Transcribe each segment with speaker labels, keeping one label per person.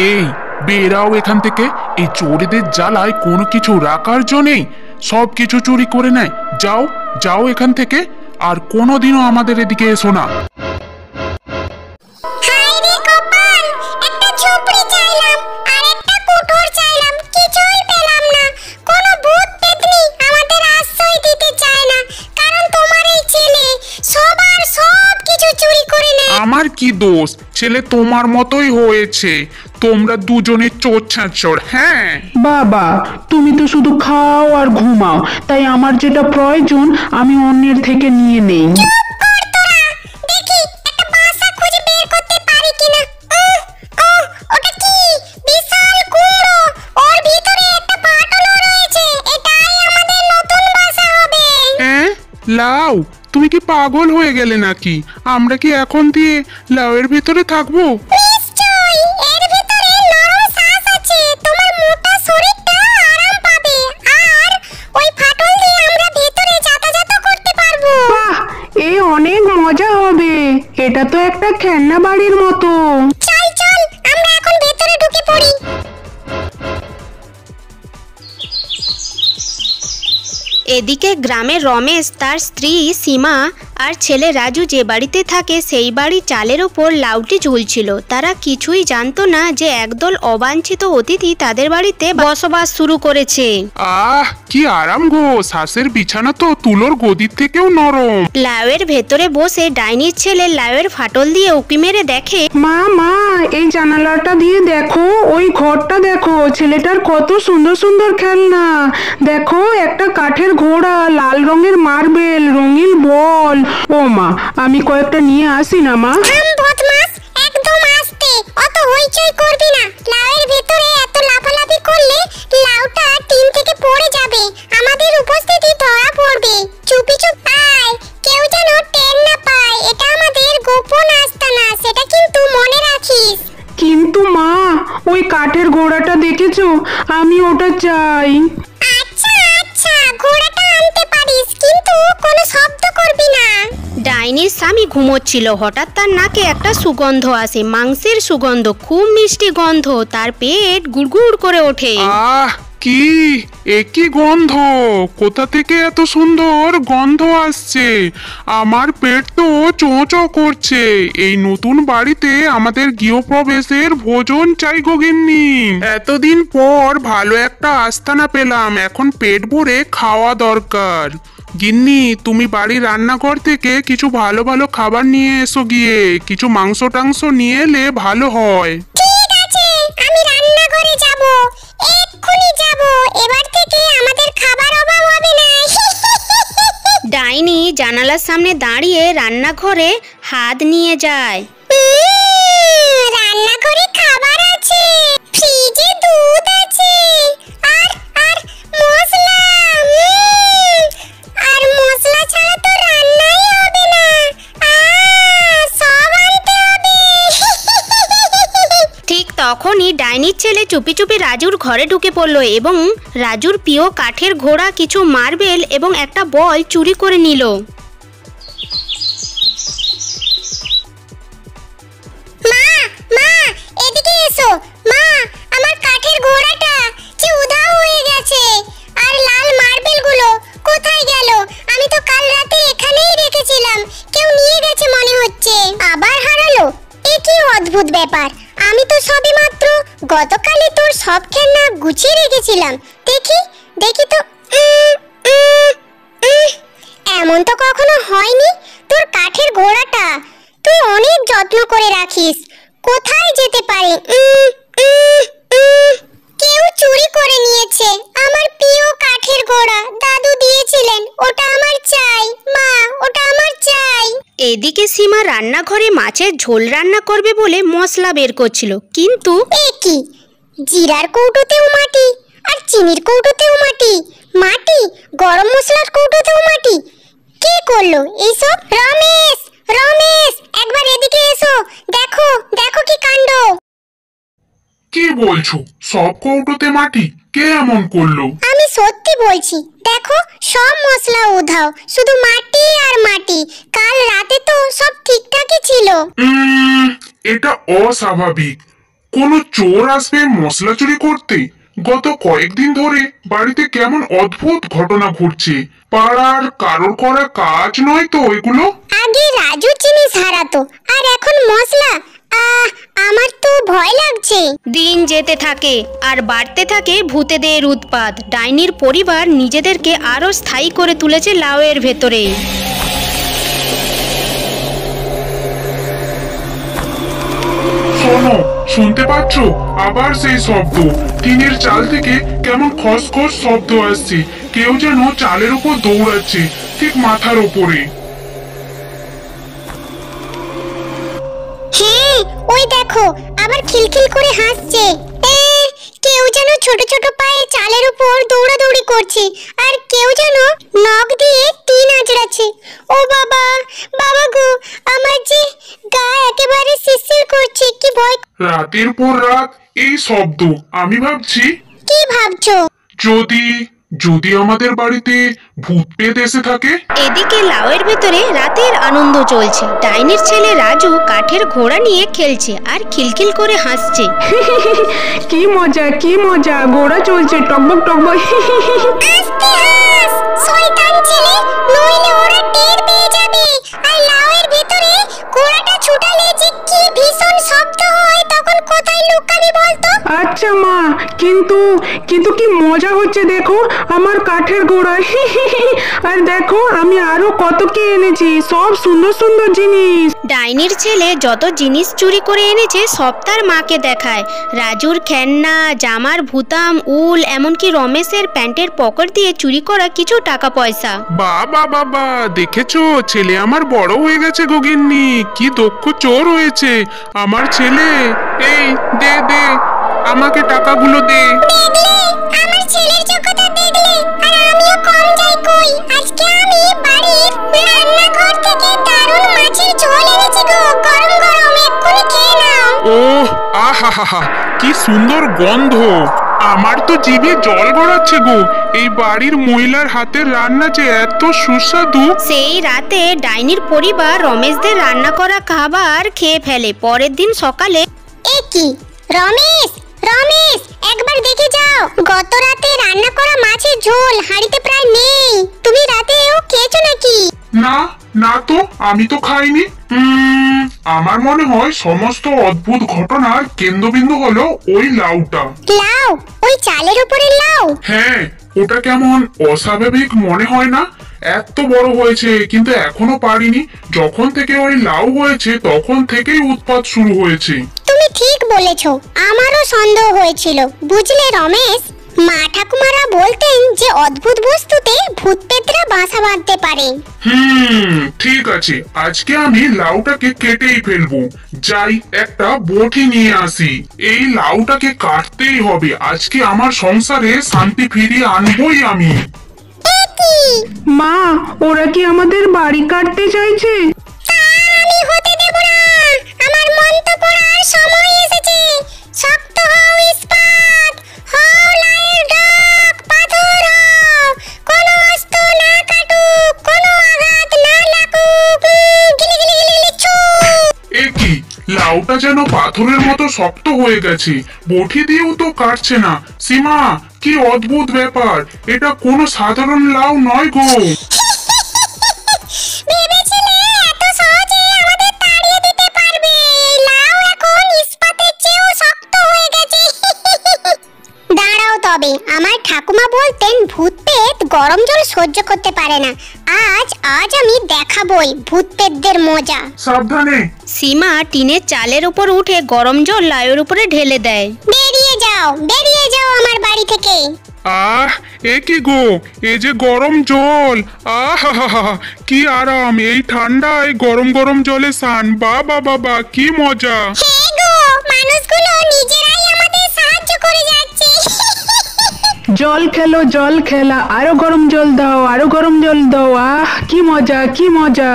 Speaker 1: এই বেরাও এখান থেকে। এই চোরেদের জ্বালায় কোনো কিছু রাখার জো নেই, সব কিছু চুরি করে নেয়। যাও যাও এখান থেকে, আর কোনোদিনও আমাদের এদিকে এসো না। আমার কি দোষ? ছেলে তোমার মতোই হয়েছে, তোমরা দুজনে চোর ছাঁচড়। হ্যাঁ
Speaker 2: বাবা, তুমি তো শুধু খাও আর ঘুমাও, তাই আমার যেটা প্রয়োজন আমি অন্যের থেকে নিয়ে নেই।
Speaker 1: লাউ, তুমি কি পাগল হয়ে গেলে নাকি? আমরা কি এখন দিয়ে লাউয়ের ভিতরে থাকবো?
Speaker 2: এ অনেক মজা হবে, এটা তো একটা খেলনা বাড়ির মতো।
Speaker 3: এদিকে গ্রামে রমেশ, তার স্ত্রী সীমা আর ছেলে রাজু যে বাড়িতে থাকে সেই বাড়ির চালের ওপর লাউটি ঝুলছিল। তারা কিছুই জানতো না যে একদল অবাঞ্ছিত অতিথি তাদের বাড়িতে বসবাস শুরু করেছে।
Speaker 1: আহ, কি আরাম গো! শ্বাসের বিছানা তো তুলোর গদির থেকেও নরম।
Speaker 3: লাউয়ের ভেতরে বসে ডাইনির ছেলে লাউয়ের ফাটল দিয়ে উঁকি মেরে দেখে,
Speaker 2: মা মা, এই জানালাটা দিয়ে দেখো, ওই ঘরটা দেখো, ছেলেটার কত সুন্দর সুন্দর খেলনা। দেখো, একটা কাঠের ঘোড়া, লাল রঙের মার্বেল, রঙিন বল। ও মা, আমি কয়েকটা নিয়ে আসি না মা?
Speaker 4: একদম আস্তে, অত হইচই করবি না। লাউয়ের ভেতরে এত লাফালাফি করলে লাউটা টিন থেকে পড়ে যাবে, আমাদের উপস্থিতি ধরা পড়বে। চুপি চুপ আয়, কেউ যেন টের না পায়। এটা আমাদের গোপন আস্তানা, সেটা কিন্তু মনে রাখিস।
Speaker 2: কিন্তু মা, ওই কাঠের ঘোড়াটা দেখেছো? আমি ওটা চাই।
Speaker 4: আচ্ছা আচ্ছা, ঘোড়াটা আনতে পারিস, কিন্তু কোনো শব্দ করবি না।
Speaker 3: ডাইনির স্বামী ঘুমোচ্ছিল। হঠাৎ তার নাকে একটা সুগন্ধ আসে, মাংসের সুগন্ধ, খুব মিষ্টি গন্ধ। তার পেট গুড়গুড় করে ওঠে।
Speaker 1: আহ, কি একই গন্ধ! কোথা থেকে এত সুন্দর গন্ধ আসছে? আমার পেট তো চোঁ চোঁ করছে। এই নতুন বাড়িতে আমাদের গৃহপ্রবেশের ভোজন চাই গো গিন্নি। এতদিন পর ভালো একটা আস্তানা পেলাম, এখন পেট ভরে খাওয়া দরকার। গিন্নি, তুমি বাড়ির রান্নাঘর থেকে কিছু ভালো ভালো খাবার নিয়ে এসো গিয়ে। কিছু মাংস টাংস নিয়ে এলে ভালো হয়।
Speaker 4: ঠিক আছে, আমি রান্নাঘরে যাব, এক্ষুনি যাব। এবার থেকে আমাদের খাবার অভাব হবে না।
Speaker 3: ডাইনি জানালার সামনে দাঁড়িয়ে রান্নাঘরে হাত নিয়ে যায়।
Speaker 4: রান্নাঘরে খাবার আছে, ফ্রিজে দুধ আছে, আর আর মশলা। আর মশলা ছাড়া তো রান্নাই হবে না। সব আনতে হবে।
Speaker 3: ঠিক তখনই ডাইনির ছেলে চুপি চুপি রাজুর ঘরে ঢুকে পড়ল এবং রাজুর প্রিয় কাঠের ঘোড়া, কিছু মার্বেল এবং একটা বল চুরি করে নিল।
Speaker 4: মা মা, এদিকে এসো। মা, আমার কাঠের ঘোড়াটা যে উধাও হয়ে গেছে, আর লাল মার্বেলগুলো কোথায় গেল? আমি তো কাল রাতে এখানেই রেখেছিলাম, কেউ নিয়ে গেছে মনে হচ্ছে। আবার হারালো? এ কি অদ্ভুত ব্যাপার! আমি তো সবেমাত্র গতকালই তোর সব খেলনা গুছিয়ে রেখেছিলাম। দেখি দেখি তো। এমন তো কখনো হয়নি। তোর কাঠের ঘোড়াটা তুই অনেক যত্ন করে রাখিস, কোথায় যেতে পারে? কেউ চুরি করে নিয়েছে আমার প্রিয় কাঠের ঘোড়া। দাদু দিয়েছিলেন, ওটা আমার চাই। মা, ওটা আমার চাই।
Speaker 3: এদিকে সীমা রান্নাঘরে মাছের ঝোল রান্না করবে বলে মশলা বের করছিল, কিন্তু
Speaker 4: এ কি! জিরার কৌটোতেও মাটি, আর চিনির কৌটোতেও মাটি, মাটি গরম মশলার কৌটোতেও মাটি। কে করলো এইসব? রমেশ, রমেশ, একবার এদিকে এসো। দেখো দেখো কি কাণ্ড!
Speaker 1: কি বলছো? সব কৌটোতে মাটি? কে এমন করলো?
Speaker 4: আমি সত্যি বলছি, দেখো সব মশলা উধাও, শুধু মাটি আর মাটি। কাল রাতে তো সব ঠিকঠাকই ছিল।
Speaker 1: এটা অস্বাভাবিক। কোনো চোর আসবে মশলা চুরি করতে? গত কয়েকদিন ধরে বাড়িতে কেমন অদ্ভুত ঘটনা ঘটছে। পাড়ার কারোর করা কাজ নয় তো এগুলো?
Speaker 4: আগে রাজু জিনিস হারাতো, আর এখন মশলা। আমার তো ভয় লাগছে।
Speaker 3: দিন যেতে থাকে আর বাড়তে থাকে ভূতেদের উৎপাত। ডাইনির পরিবার নিজেদেরকে আরো স্থায়ী করে তুলেছে লাউয়ের ভেতরে।
Speaker 1: শোনো, শুনতে পাচ্ছ? আবার সেই শব্দ। টিনের চাল থেকে কেমন খসখস শব্দ আসছে। কেউ যেন চালের উপর দৌড়াচ্ছে, ঠিক মাথার উপরে।
Speaker 4: হ্যাঁ, ওই দেখো আবার খিলখিল করে হাসছে। কেউ যেন ছোট ছোট পায়ে চালের উপর দৌড়াদৌড়ি করছে, আর কেউ যেন নখ দিয়ে টিন আঁচড়াচ্ছে। ও বাবা, বাবা গো, আমার যে গা একেবারে শিরশির করছে, কি ভয়।
Speaker 1: রাতের পর রাত এই শব্দ। আমি ভাবছি,
Speaker 4: কি ভাবছো?
Speaker 1: যদি যদি আমাদের বাড়িতে ভূত পেত এসে থাকে।
Speaker 3: এদিকে লাউয়ের ভেতরে রাতের আনন্দ চলছে। ডাইনির ছেলে রাজু কাঠের ঘোড়া নিয়ে খেলছে আর খিলখিল করে হাসছে।
Speaker 2: কি মজা, কি মজা, ঘোড়া চলছে টকবক টকবক।
Speaker 4: আস্তে হাস, শয়তান ছেলে, নইলে ওরা টের পেয়ে যাবে। আর লাউয়ের ভেতরে ঘোড়াটা ছুটালে যে কি ভীষণ শব্দ হয়, তখন কোথায় লুকাবি বলতো?
Speaker 2: আচ্ছা মা, কিন্তু কিন্তু কি মজা হচ্ছে দেখো আমার কাঠের ঘোড়ায়। আর দেখো আমি আরো কত কি এনেছি, সব সুন্দর সুন্দর জিনিস।
Speaker 3: ডাইনির ছেলে যত জিনিস চুরি করে এনেছে সব তার মাকে দেখায়। রাজুর খেলনা, জামার ভুতাম, উল, এমনকি রমেশের প্যান্টের পকেট দিয়ে চুরি করা কিছু টাকা পয়সা।
Speaker 1: বাবা বাবা, দেখেছো ছেলে আমার বড় হয়ে গেছে গগিন্নি। কি দক্ষ চোর হয়েছে আমার ছেলে। এই দে দে, আমাকে টাকাগুলো দে।
Speaker 4: দেখলে আমার ছেলের যোগ্যতা, দেখলে? আর আমিও কম যাই কই। আজকে আমি বাড়ির রান্নাঘর থেকে দারুণ মাছের ঝোল এনেছি গো, গরম গরম, এক্ষুনি খেয়ে নাও।
Speaker 1: ওহ, আহা, কি সুন্দর গন্ধ। আমার তো জিভে জল গড়াচ্ছে গো। এই বাড়ির মহিলার হাতের রান্না যে এত সুস্বাদু।
Speaker 3: সেই রাতে ডাইনির পরিবার রমেশদের রান্না করা খাবার খেয়ে ফেলে। পরের দিন সকালে,
Speaker 4: এ কি রমেশ, রমেশ, একবার দেখে যাও। গত রাতে রান্না করা মাছের ঝোল হাঁড়িতে প্রায় নেই। তুমি রাতেও খেয়েছো নাকি?
Speaker 1: না না তো, আমি তো খাইনি। আমার মনে হয় সমস্ত অদ্ভুত ঘটনার কেন্দ্রবিন্দু হলো ওই লাউটা।
Speaker 4: লাউ? ওই চালের উপরে লাউ?
Speaker 1: হ্যাঁ, ওটা কেমন অস্বাভাবিক মনে হয় না? এত বড় হয়েছে কিন্তু এখনো পারিনি। যখন থেকে ওই লাউ হয়েছে তখন থেকেই উৎপাত শুরু হয়েছে।
Speaker 4: তুমি ঠিক বলেছো, আমারও সন্দেহ হয়েছিল। বুঝলে রমেশ, মা ঠাকুমারা বলতেন যে অদ্ভুত বস্তুতে ভূত পেতরা বাসা বাঁধতে পারে।
Speaker 1: ঠিক আছে, আজকে আমি লাউটাকে কেটেই ফেলবো। যাই, একটা বটি নিয়ে আসি। এই লাউটাকে কাটতেই হবে। আজকে আমার সংসারে শান্তি ফিরিয়ে আনবই আমি।
Speaker 2: মা, ওরা কি আমাদের বাড়ি কাটতে চাইছে?
Speaker 4: আমি হতে দেব না। আমার মন্ত্র পড়ার সময় এসেছে। শক্ত হও ইস্পাত, হও লায়ের ডাক, পাথর হও। কোনো অস্ত্র না কাটুক, কোনো আঘাত না লাগুক। গিলি গিলি গিলি গিলি ছু।
Speaker 1: এ কি, লাউটা যেন পাথরের মতো শক্ত হয়ে গেছে। বটি দিয়েও তো কাটছে না। সীমা, কি অদ্ভুত ব্যাপার। এটা কোনো সাধারণ লাউ নয় গো।
Speaker 4: ভেবেছিলে এত সহজে আমাদের তাড়িয়ে দিতে পারবে? লাউ এখন ইস্পাতের চেয়েও শক্ত হয়ে গেছে। দাঁড়াও তবে, আমার ঠাকুমা বলতেন ভূত পেত গরম জল সহ্য করতে পারে না। আজ আমি দেখাবই ভূত পেতদের মজা।
Speaker 1: সাবধানে।
Speaker 3: সীমা টিনের চালের উপর উঠে গরম জল লাউয়ের উপরে ঢেলে দেয়।
Speaker 4: বেরিয়ে যাও, বেরিয়ে যাও আমার বাড়ি থেকে।
Speaker 1: এ কি গো, এই যে গরম জল। আহা, কি আরাম এই ঠান্ডায় গরম গরম জলে স্নান। বাবা বাবা, কি মজা।
Speaker 4: হ্যাঁ গো, মানুষগুলো নিজেরাই আমাদের সাহায্য করে যাচ্ছে।
Speaker 2: জল খেলো, জল খেলা, আরো গরম জল দাও, আরো গরম জল দাও। কি মজা, কি মজা।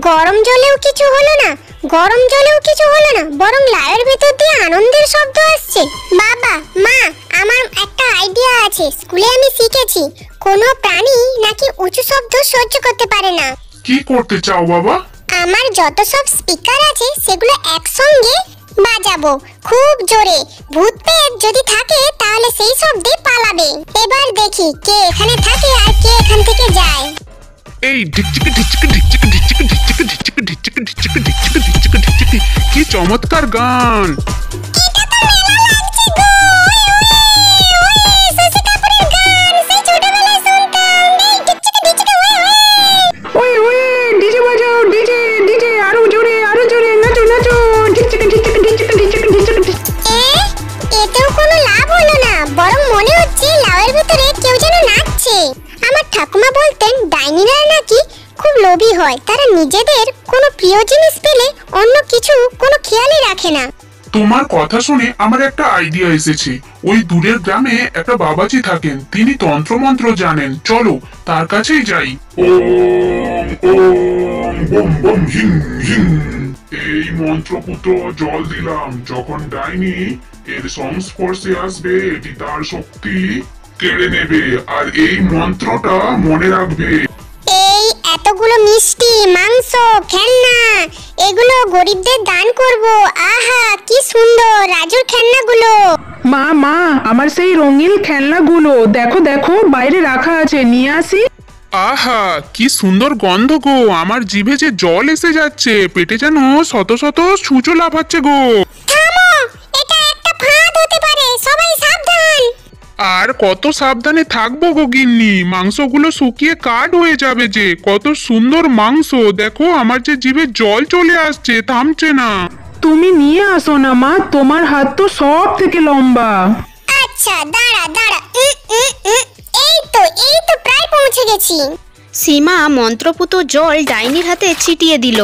Speaker 4: গরম জলেও কিছু হলো না, গরম জলেও কিছু হলো না, বরং লাউয়ের ভেতর দিয়ে আনন্দের শব্দ আসছে। বাবা, মা, আমার একটা আইডিয়া আছে। স্কুলে আমি শিখেছি কোনো প্রাণী নাকি উঁচু শব্দ সহ্য করতে পারে না।
Speaker 1: কি করতে চাও বাবা?
Speaker 4: আমার যত সব স্পিকার আছে সেগুলো একসঙ্গে বাজাবো খুব জোরে। ভূত পেট যদি থাকে তাহলে সেই শব্দে পালাবে। এবার দেখি কে এখানে থাকে আর কে এখান থেকে যায়।
Speaker 1: এই ঢিকচিকি ঢিকচিকি ঢিকচিকি ঢিকচিকি ঢিকচিকি ঢিকচিকি ঢিকচিকি ঢিকচিকি ঢিকচিকি ঢিকচিকি ঢিকচিকি, কি চমৎকার গান!
Speaker 4: এটা তো মেলা লাগছে গো। ওই শশী কাপুরের গান সেই ছোটবেলায় শুনতাম। এই ঢিকচিকি ঢিকচিকি
Speaker 2: ওই ওই ডিজে বাজাও, ডিজে ডিজে, আরো জোরে নাচো নাচো, ঢিকচিকি ঢিকচিকি ঢিকচিকি ঢিকচিকি ঢিকচিকি।
Speaker 4: এতেও কোনো লাভ হলো না, বরং মনে হচ্ছে লাউয়ের ভিতরে কেউ যেন নাচছে। আমার ঠাকুমা বলতেন ডাইনিরা নাকি খুব লোভী হয়, তারা নিজেদের কোনো প্রিয় জিনিস পেলে অন্য কিছু কোনো খেয়ালই রাখে না।
Speaker 1: তোমার কথা শুনে আমার একটা আইডিয়া এসেছে। ওই দূরের গ্রামে একটা বাবাজি থাকেন, তিনি তন্ত্রমন্ত্র জানেন। চলো তার কাছেই যাই। ওম ওম বম বম হিং হিং। এই মন্ত্রপুত্র জল দিলাম, যখন ডাইনি এর সংস্পর্শে আসবে এটি তার শক্তি কেড়ে নেবে, আর এই মন্ত্রটা মনে রাখবে।
Speaker 4: এই এতগুলো মিষ্টি, মাংস, খেলনা, এগুলো গরিবদের দান করব। আহা কি সুন্দর রাজুর খেলনাগুলো।
Speaker 2: মা মা, আমার সেই রঙিন খেলনাগুলো দেখো দেখো, বাইরে রাখা আছে, নিয়ে আসি।
Speaker 1: আহা কি সুন্দর গন্ধ গো! আমার জিভে যে জল এসে যাচ্ছে, পেটে যেন শত শত সূচো লাফাচ্ছে গো।
Speaker 4: থামো, এটা একটা ফাঁদ হতে পারে, সবাই সাবধান।
Speaker 1: আর কত সাবধানে থাকবো গো গিন্নি, মাংসগুলো শুকিয়ে কাঠ হয়ে যাবে যে। কত সুন্দর মাংস, দেখো আমার যে জিভে জল চলে আসছে, থামছে না।
Speaker 2: তুমি নিয়ে আসো না মা, তোমার হাত তো সব থেকে লম্বা।
Speaker 4: আচ্ছা দাঁড়া দাঁড়া, এই তো প্রায় পৌঁছে গেছি।
Speaker 3: সীমা মন্ত্রপুত জল ডাইনির হাতে ছিটিয়ে দিল।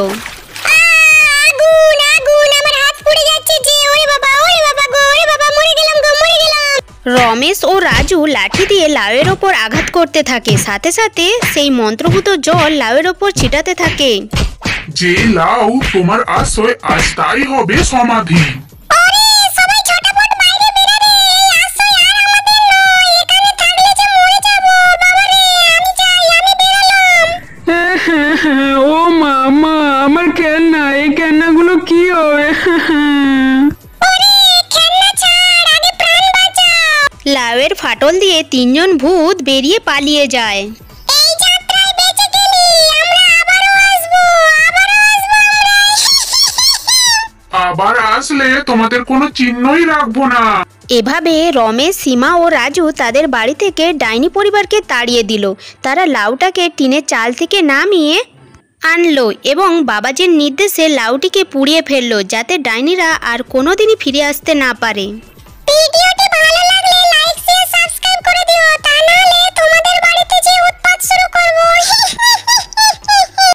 Speaker 4: আগুন আগুন, আমার হাত পুড়ে যাচ্ছে যে। ওরে বাবা গো, ওরে বাবা, মরে গেলাম গো, মরে গেলাম।
Speaker 3: রমেশ ও রাজু লাঠি দিয়ে লাউয়ের ওপর আঘাত করতে থাকে, সাথে সাথে সেই মন্ত্রপুত জল লাউয়ের ওপর ছিটাতে থাকে।
Speaker 1: যে লাউ তোমার আশ্রয়, আজ তাই হবে সমাধি।
Speaker 4: আরে সবাই ছটাফট বাইরে বেরা রে, এই আশ্রয় আর আমাদের নয়, এখানে থাকলে যে মরে যাব। বাবা রে, আমি যাই, আমি বেরালাম।
Speaker 2: ও মা মা, আমার খেলনা, এই খেলনাগুলো কি হবে?
Speaker 4: ওরে খেলনা ছাড়, আগে প্রাণ বাঁচাও।
Speaker 3: লাউয়ের ফাটল দিয়ে তিনজন ভূত বেরিয়ে পালিয়ে যায়।
Speaker 4: এই যাত্রায় বেঁচে গেলি, আমরা আবারও আসবো আমরা।
Speaker 1: আবার আসলে তোমাদের কোনো চিহ্নই রাখবো না।
Speaker 3: এভাবে রমেশ, সীমা ও রাজু তাদের বাড়ি থেকে ডাইনি পরিবারকে তাড়িয়ে দিল। তারা লাউটাকে টিনের চাল থেকে নামিয়ে আনলো এবং বাবাজির নির্দেশে লাউটিকে পুড়িয়ে ফেললো, যাতে ডাইনিরা আর কোনোদিনই ফিরে আসতে না পারে।